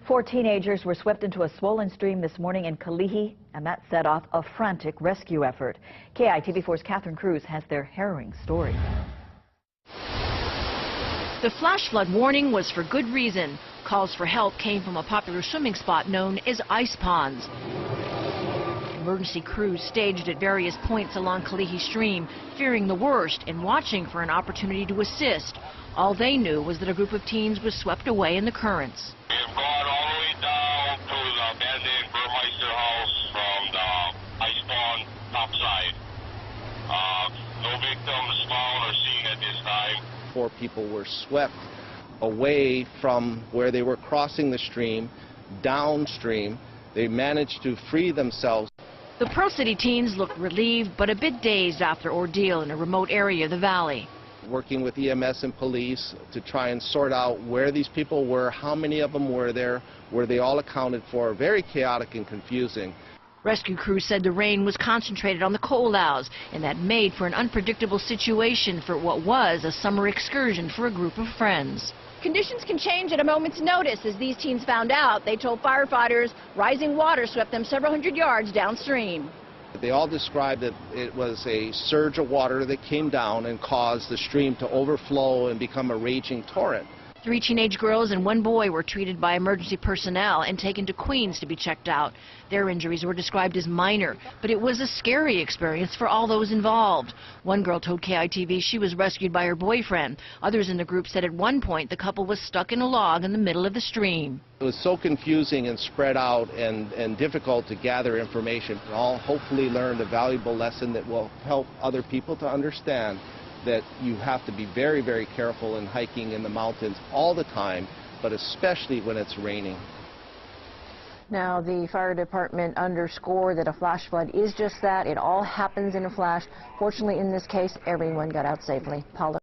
4 teenagers were swept into a swollen stream this morning in Kalihi, and that set off a frantic rescue effort. KITV4's Catherine Cruz has their harrowing story. The flash flood warning was for good reason. Calls for help came from a popular swimming spot known as ice ponds. Emergency crews staged at various points along Kalihi Stream, fearing the worst and watching for an opportunity to assist. All they knew was that a group of teens was swept away in the currents. We have gone all the way down to the abandoned Burmeister house from the ice pond topside. No victims found or seen at this time. 4 people were swept away from where they were crossing the stream, downstream. They managed to free themselves. The Pearl City teens looked relieved but a bit dazed after ordeal in a remote area of the valley. Working with EMS and police to try and sort out where these people were, how many of them were there, were they all accounted for. Very chaotic and confusing. Rescue crews said the rain was concentrated on the cold hours, and that made for an unpredictable situation for what was a summer excursion for a group of friends. Conditions can change at a moment's notice. As these teens found out, they told firefighters rising water swept them several hundred yards downstream. They all described that it was a surge of water that came down and caused the stream to overflow and become a raging torrent. 3 teenage girls and 1 boy were treated by emergency personnel and taken to Queens to be checked out. Their injuries were described as minor, but it was a scary experience for all those involved. One girl told KITV she was rescued by her boyfriend. Others in the group said at one point the couple was stuck in a log in the middle of the stream. It was so confusing and spread out and difficult to gather information. All hopefully learned a valuable lesson that will help other people to understand that you have to be very, very careful in hiking in the mountains all the time, but especially when it's raining. Now, the fire department underscored that a flash flood is just that. It all happens in a flash. Fortunately, in this case, everyone got out safely. Paula.